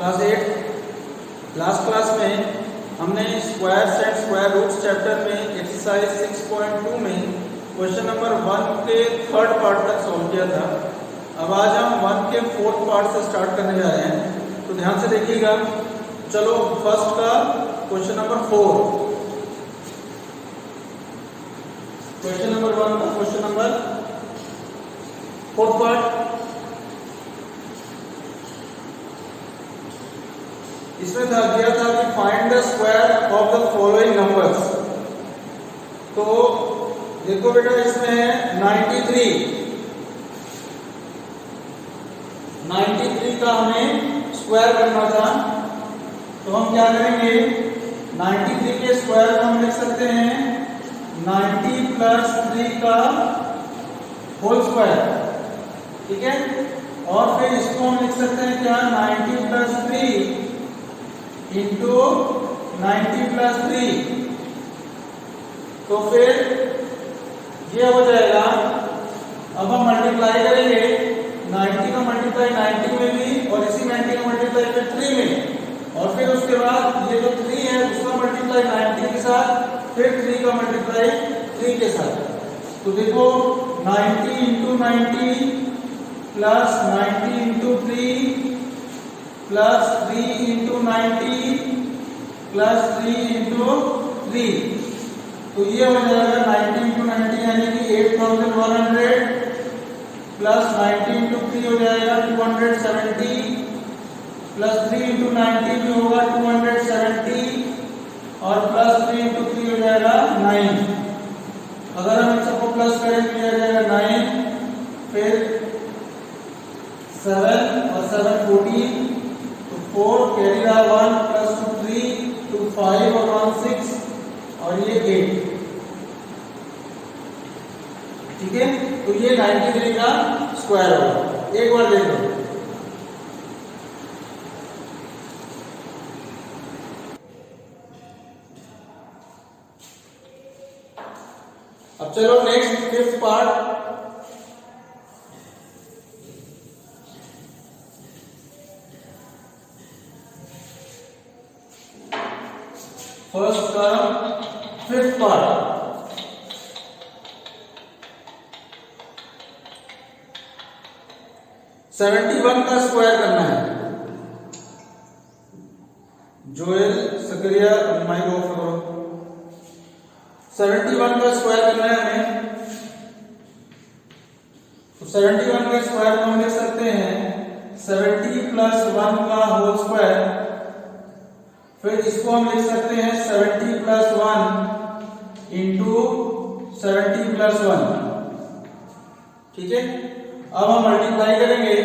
Class 8 last class में हमने squares and square roots chapter में एक्सरसाइज 6.2 में क्वेश्चन नंबर 1 के थर्ड पार्ट तक सॉल्व किया था। अब आज हम 1 के फोर्थ पार्ट से स्टार्ट करने जा रहे हैं, तो ध्यान से देखिएगा। चलो फर्स्ट का क्वेश्चन नंबर 4, क्वेश्चन नंबर 1 का क्वेश्चन नंबर फोर्थ पार्ट। इसमें दिया था कि find the square of the following numbers. तो देखो बेटा, इसमें है 93 का हमें स्क्वायर करना था। तो हम क्या करेंगे, 93 के स्क्वायर को हम लिख सकते हैं 90 प्लस 3 का होल स्क्वायर, ठीक है। और फिर इसको हम लिख सकते हैं क्या, 90 प्लस 3 इंटू 90 प्लस 3। तो फिर ये हो जाएगा। अब हम मल्टीप्लाई करेंगे 90 का मल्टीप्लाई 90 में भी, और इसी 90 का मल्टीप्लाई फिर 3 में, और फिर उसके बाद ये जो 3 है उसका मल्टीप्लाई 90 के साथ, फिर 3 का मल्टीप्लाई 3 के साथ। तो देखो 90 into 90 plus 90 into 3 plus 3 into 90 plus 3 into 3। तो ये हो जाएगा 90 इंटू 90 यानी कि 8100 प्लस 90 इंटू 3 हो जाएगा 270 प्लस 3 इंटू 90 भी होगा 270 और प्लस 3 इंटू 3 हो जाएगा 9। अगर हम इन सबको प्लस करें तो यह जाएगा 9, फिर 7 और 7 14, 4 कैरी रहा 1 प्लस 2 3 2 5 और 1 6 और ये 8, ठीक है। तो ये 93 का स्क्वायर होगा। एक बार देख लो। अब चलो नेक्स्ट फिफ्थ पार्ट। फर्स्ट का फिफ्थ पार्ट, वन का स्क्वायर करना है। जोएल सकरिया माइक ऑफ करो। 71 का स्क्वायर करना है हमें। तो 71 के स्क्वायर को हम लिख सकते हैं 70 प्लस 1 का होल स्क्वायर, फिर इसको हम लिख सकते हैं 70 प्लस 1 इंटू 70 प्लस 1, ठीक है। अब हम मल्टीप्लाई करेंगे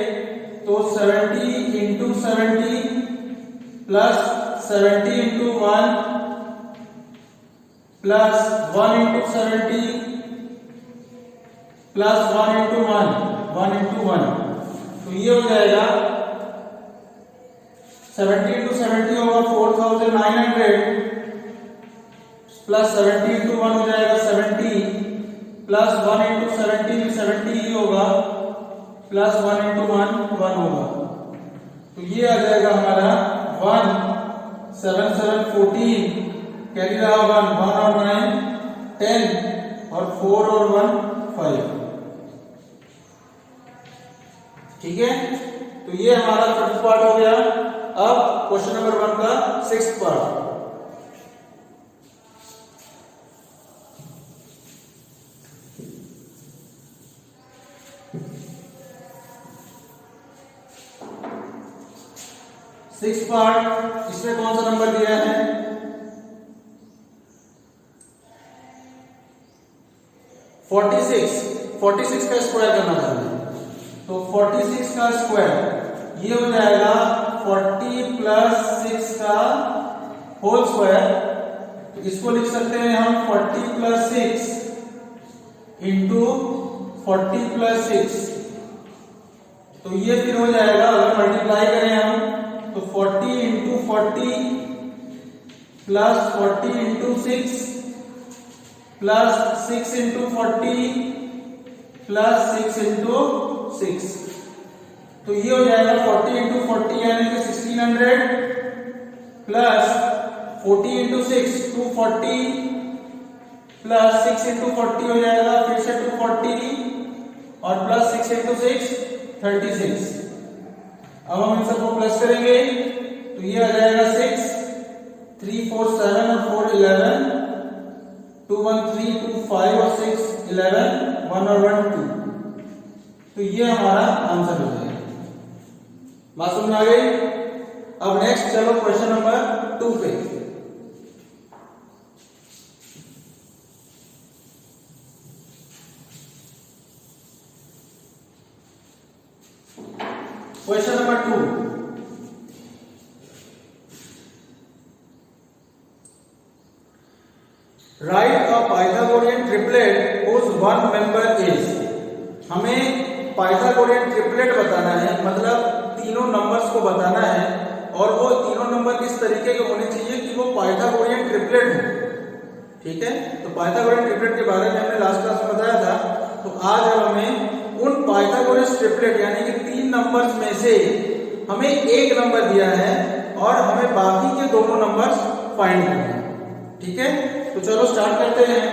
तो 70 into 70 plus 70 into 1 plus 1 into 70 plus 1 into 1 into 1। तो ये हो जाएगा 70 इंटू 70 होगा 4900 प्लस 70 इंटू 1 हो जाएगा 70 प्लस 1 इंटू 70 भी 70 ही होगा प्लस 1 इंटू 1 होगा। तो ये आ जाएगा हमारा 1 7 7 14 कैरी रहा 1 और 9 10 और 4 और 1 5, ठीक है। तो ये हमारा फिफ्थ पार्ट हो गया। अब क्वेश्चन नंबर 1 का सिक्स्थ पार्ट। सिक्स्थ पार्ट, इसमें कौन सा नंबर दिया है, 46 का स्क्वायर करना था हमें। तो 46 का स्क्वायर ये हो जाएगा 40 प्लस 6 का होल स्क्वायर। तो इसको लिख सकते हैं हम 40 प्लस 6 इंटू 40 प्लस 6। तो ये फिर हो जाएगा, अगर मल्टीप्लाई करें हम तो 40 into 40 plus 40 into 6 plus 6 into 40 plus 6 into 6। तो ये हो जाएगा 40 इंटू 40 यानी कि 1600 प्लस 40 इंटू 6 240 प्लस 6 इंटू 40 हो जाएगा फिर से 240 और प्लस 6 इंटू 6 36। अब हम इन सबको प्लस करेंगे तो ये आ जाएगा 6 3 4 7 और 4 11 2 1 3 2 5 और 6 11 1 और 1 2। तो ये हमारा आंसर हो जाएगा। बात समझ में आ गई। अब नेक्स्ट चलो क्वेश्चन नंबर 2 पे। Question number 2, right a Pythagorean triplet whose one member is। हमें पाइथागोरियन ट्रिपलेट बताना है, मतलब तीनों नंबर्स को बताना है और वो तीनों नंबर किस तरीके के होने चाहिए कि वो पाइथागोरियन ट्रिपलेट हो। ठीक है, तो पाइथागोरियन ट्रिपलेट के बारे में हमने लास्ट क्लास में बताया था। तो आज अब हमें उन पाइथागोरस ट्रिपलेट यानी कि 3 नंबर्स में से हमें एक नंबर दिया है और हमें बाकी के दोनों नंबर्स फाइंड करने हैं। ठीक है, तो चलो स्टार्ट करते हैं।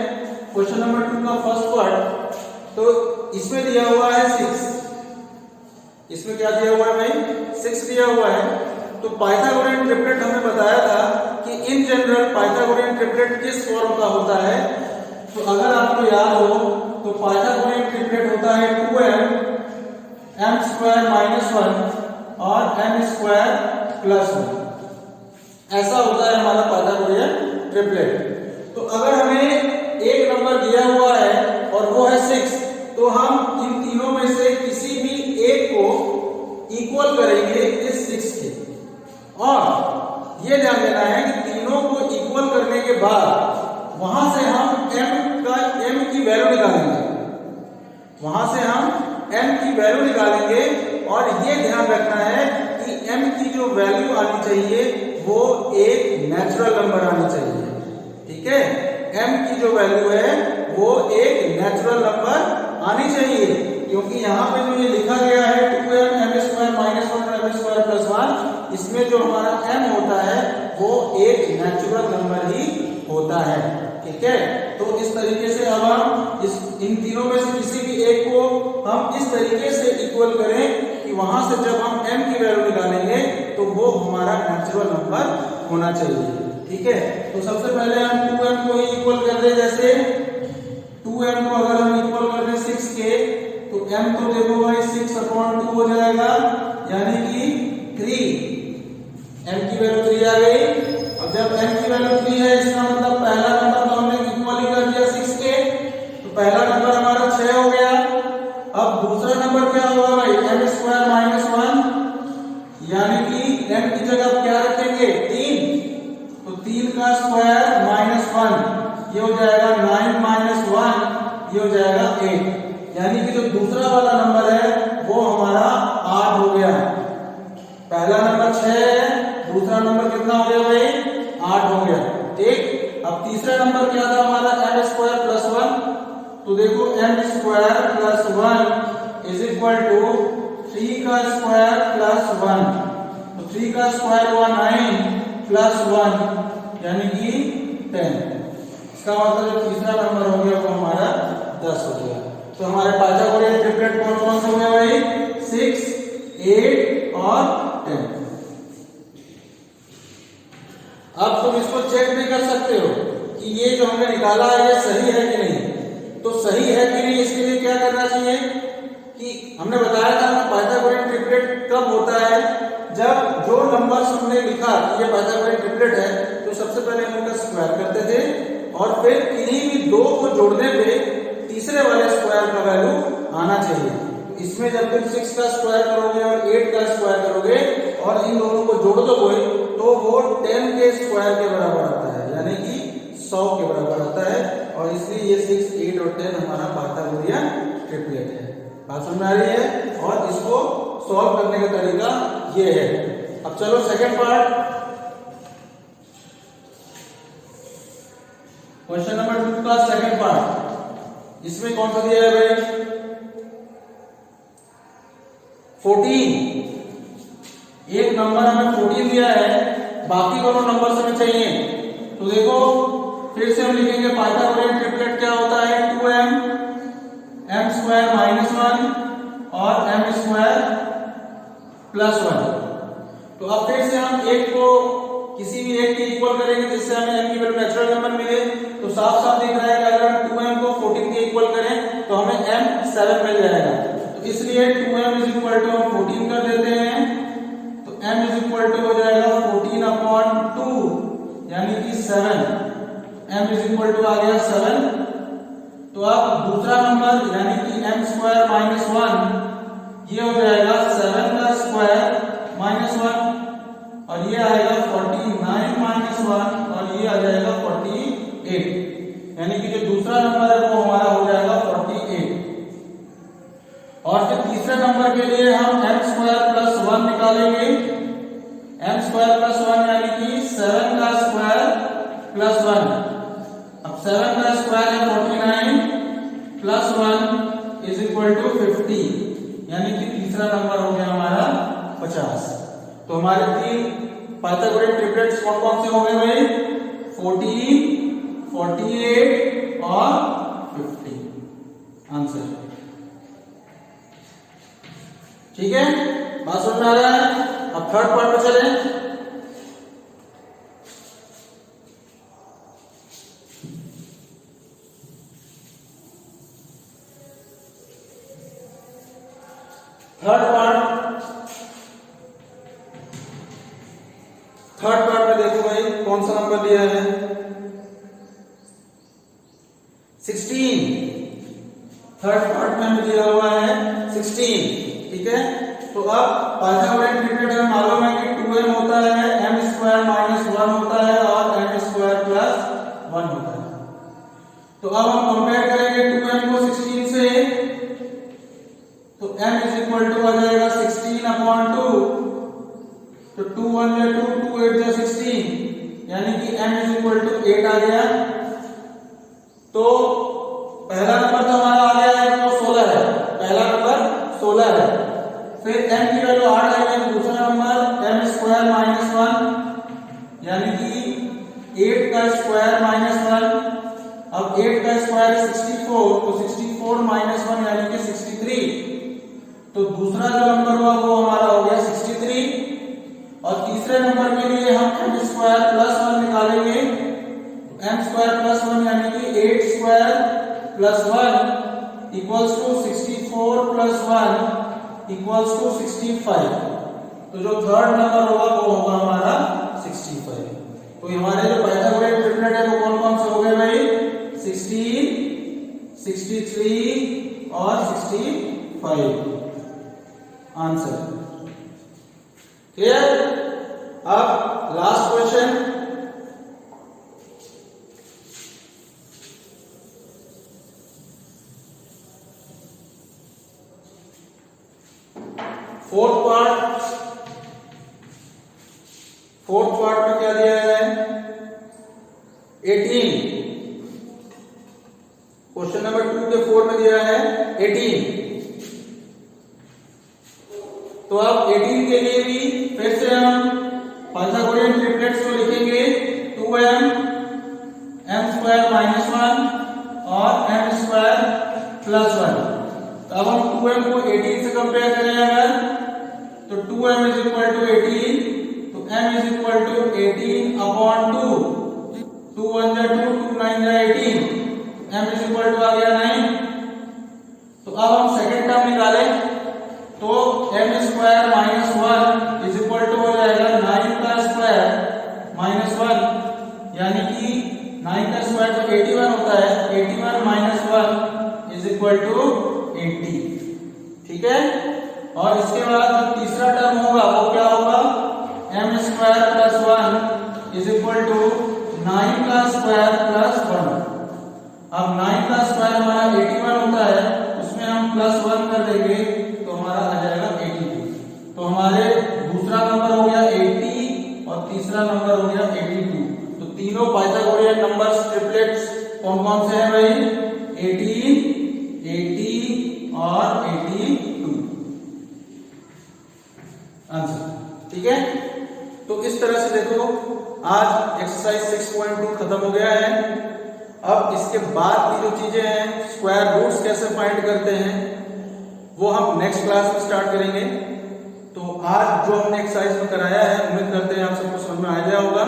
क्वेश्चन नंबर 2 का फर्स्ट पार्ट, तो इसमें दिया हुआ है 6। इसमें क्या दिया हुआ है भाई? 6 दिया हुआ है। तो पाइथागोरियन ट्रिपलेट हमें बताया था कि इन जनरल पाइथागोरियन ट्रिपलेट किस फॉर्म का होता है। तो अगर आपको याद हो तो पाइथागोरियन ट्रिपलेट होता है 2m m स्क्वायर माइनस 1 और m स्क्वायर प्लस 1। ऐसा होता है हमारा पाइथागोरियन ट्रिपलेट। तो अगर हमें एक नंबर दिया हुआ है और वो है 6, तो हम इन तीनों में से किसी भी एक को इक्वल करेंगे इस 6 के। और ये ध्यान देना है कि तीनों को इक्वल करने के बाद वहां से हम m की वैल्यू निकालेंगे। वहां से हम m की वैल्यू निकालेंगे और ये ध्यान रखना है कि m की जो वैल्यू आनी चाहिए वो एक नेचुरल नंबर आनी चाहिए। ठीक है, m की जो वैल्यू है वो एक नेचुरल नंबर आनी चाहिए, क्योंकि यहाँ पे जो ये लिखा गया है 2m m स्क्वायर माइनस 1 और m स्क्वायर प्लस 1, इसमें जो हमारा m होता है वो एक नेचुरल नंबर ही होता है। ठीक है, तो इस तरीके से अब हम इन तीनों में से किसी भी एक को हम इस तरीके से इक्वल करें कि वहां से जब हम m की वैल्यू निकालेंगे तो वो हमारा नेचुरल नंबर होना चाहिए। ठीक है, तो सबसे पहले हम 2m को ही इक्वल कर दें। जैसे 2m को अगर हम इक्वल कर दें 6 के, तो m तो देखो भाई 6/2 हो जाएगा यानी कि 3। m की वैल्यू 3 आ गई। अब जब m की वैल्यू 3 है, इसका मतलब पहला नंबर तो हमने इक्वल ही कर दिया 6 के, तो पहला नंबर हमारा 6 हो गया। अब दूसरा नंबर क्या होगा भाई? m स्क्वायर माइनस 1 यानी कि m की जगह क्या रखेंगे? 3। तो 3 का स्क्वायर माइनस 1 ये हो जाएगा 9 माइनस 1 ये हो जाएगा 8। यानी कि जो दूसरा वाला नंबर है वो हमारा 8 हो गया। पहला नंबर 6 है, दूसरा नंबर कितना हो गया भाई? 8 हो गया। ठीक, अब तीसरा नंबर क्या था हमारा? m square plus 1। तो देखो m square plus 1 is equal to 3 का स्क्वायर प्लस 1। तो 3 का स्क्वायर हुआ 9 प्लस 1 यानी कि 10। इसका मतलब जो तीसरा नंबर हो गया वो हमारा 10 हो गया। तो हमारे पाइथागोरियन ट्रिपलेट कौन कौन से हो गए भाई? 6, 8 और 10। अब तुम इसको चेक भी कर सकते हो कि ये जो हमने निकाला है ये सही है कि नहीं। तो सही है कि नहीं, इसके लिए क्या करना चाहिए कि हमने बताया था कि पाइथागोरियन ट्रिपलेट कब होता है? जब जो नंबर्स हमने लिखा कि ये पाइथागोरियन ट्रिपलेट है, तो सबसे पहले हम उनका स्क्वायर करते थे और फिर किन्हीं भी दो को जोड़ने पे तीसरे वाले स्क्वायर का वैल्यू आना चाहिए। इसमें जब तुम 6 का स्क्वायर करोगे और 8 का स्क्वायर करोगे और इन दोनों को जोड़ दोगे तो वो 10 के स्क्वायर के बराबर आता है, यानी कि 100 के बराबर आता है। और इसलिए ये 6, 8 और 10 हमारा पाइथागोरियन ट्रिपलेट है। बात समझ में आ रही है? और इसको सॉल्व करने का तरीका ये है। अब चलो सेकंड पार्ट, क्वेश्चन नंबर 2 का सेकंड पार्ट। इसमें कौन सा दिया है भाई? 14 एक नंबर हमें 14 दिया है, बाकी दोनों नंबर हमें चाहिए। तो देखो फिर से हम लिखेंगे पाइथागोरियन ट्रिपलेट क्या होता है, 2m m स्क्वायर माइनस 1 और m स्क्वायर प्लस 1। तो अब फिर से हम एक को किसी भी एक के इक्वल करेंगे जिससे हमें m की वैल्यू नेचुरल नंबर मिले। तो साफ साफ दिख रहा है कि अगर हम 2m को 14 के इक्वल करें तो हमें m 7 मिल जाएगा। तो इसलिए 2m इज इक्वल टू हम 14 कर देते हैं। तो m इज इक्वल टू हो जाएगा 14/2 यानी कि 7। m इज इक्वल टू आ गया 7। तो अब दूसरा नंबर यानी कि m स्क्वायर माइनस 1 ये हो जाएगा 7 का स्क्वायर माइनस 1 और ये आएगा 49 माइनस 1 और ये आ जाएगा 48। यानी कि जो दूसरा नंबर है वो हमारा हो जाएगा 48। और फिर तीसरे नंबर के लिए हम m स्क्वायर प्लस 1 निकालेंगे। m स्क्वायर प्लस 1 यानी कि 7 का स्क्वायर प्लस 1। अब 7 का स्क्वायर है 49 प्लस 1 इज इक्वल टू 50 यानी कि तीसरा नंबर हो गया हमारा 50। तो हमारे तीन पाइथागोरियन ट्रिपलेट्स कौन कौन से हो गए भाई, 14, 48 और 50 आंसर। ठीक है, बात समझ में आ रहा है। अब थर्ड पार्ट पे चलें। थर्ड पार्ट में देखो भाई कौन सा नंबर दिया है, 16। थर्ड पार्ट में हमें दिया हुआ है 16। ठीक है, तो अब पाइथागोरियन ट्रिपलेट हमें मालूम है कि 2m होता है, m स्क्वायर माइनस 1 होता है और m स्क्वायर प्लस 1 होता है। तो अब हम कंपेयर करेंगे 2m को 16 से, तो m इज इक्वल टू आ जाएगा 16/2। तो 2 1 या 2 2 8 या 16 यानी कि m इज इक्वल टू 8 आ गया। तो पहला नंबर तो हमारा आ गया है वो 16 है, पहला नंबर 16 है। फिर m की वैल्यू 8 आई है, दूसरा नंबर m स्क्वायर माइनस 1 यानी कि 8 का स्क्वायर माइनस 1। अब 8 का स्क्वायर 64, तो 64 माइनस 1 यानी कि 63। तो दूसरा जो नंबर हुआ वो हमारा हो गया 63। और तीसरे नंबर के लिए हम m स्क्वायर प्लस 1 निकालेंगे। m स्क्वायर प्लस 1 यानी कि 8 square plus 1 equals to 64 plus 1 equals to 65। तो जो थर्ड नंबर होगा वो होगा हमारा 65। तो हमारे जो पाइथागोरियन ट्रिपलेट है वो कौन कौन से हो गए भाई, 16, 63 और 65 आंसर। क्लियर। अब लास्ट क्वेश्चन, फोर्थ पार्ट में क्या दिया है, 18। क्वेश्चन नंबर 2 के 4 में दिया है 18। तो अब 18 के लिए भी फिर से हम पाइथागोरियन ट्रिपलेट्स को लिखेंगे, 2m m स्क्वायर माइनस 1 और m स्क्वायर प्लस 1। तो अब हम 2m को 18 से कंपेयर करें अगर, तो 2m इज इक्वल टू 18। तो m इज इक्वल टू 18/2। 2 1 जा 2, 2 9 जा 18, m इज इक्वल टू आ गया 9। तो अब हम सेकंड टर्म निकालें, तो m square minus 1 is equal to हो जाएगा 9 का स्क्वायर माइनस 1 यानी कि 9 का स्क्वायर तो 81 होता है, 81 माइनस 1 इज इक्वल टू 80। ठीक है, और इसके बाद जो तीसरा टर्म होगा वो क्या होगा, m square plus 1 is equal to 9 का स्क्वायर प्लस 1। अब 9 का स्क्वायर हमारा 81 होता है, उसमें हम प्लस 1 कर देंगे तो हमारा आ जाएगा 82। तो हमारे दूसरा नंबर हो गया 80 और तीसरा नंबर हो गया 82। तो तीनों पाइथागोरियन नंबर्स ट्रिपलेट्स कौन कौन से हैं भाई, 18, 80 और 82 आंसर। ठीक है। तो इस तरह से देखो आज एक्सरसाइज 6.2 खत्म हो गया है। अब इसके बाद की जो चीजें हैं, स्क्वायर रूट्स कैसे फाइंड करते हैं, वो हम नेक्स्ट क्लास में स्टार्ट करेंगे। तो आज जो हमने एक्सरसाइज में कराया है, उम्मीद करते हैं आप सबको समझ में आ गया होगा।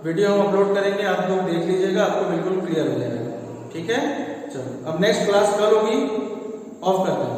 वीडियो हम अपलोड करेंगे, आप लोग देख लीजिएगा, आपको बिल्कुल क्लियर हो जाएगा। ठीक है, चलो अब नेक्स्ट क्लास कल होगी, ऑफ करते हैं।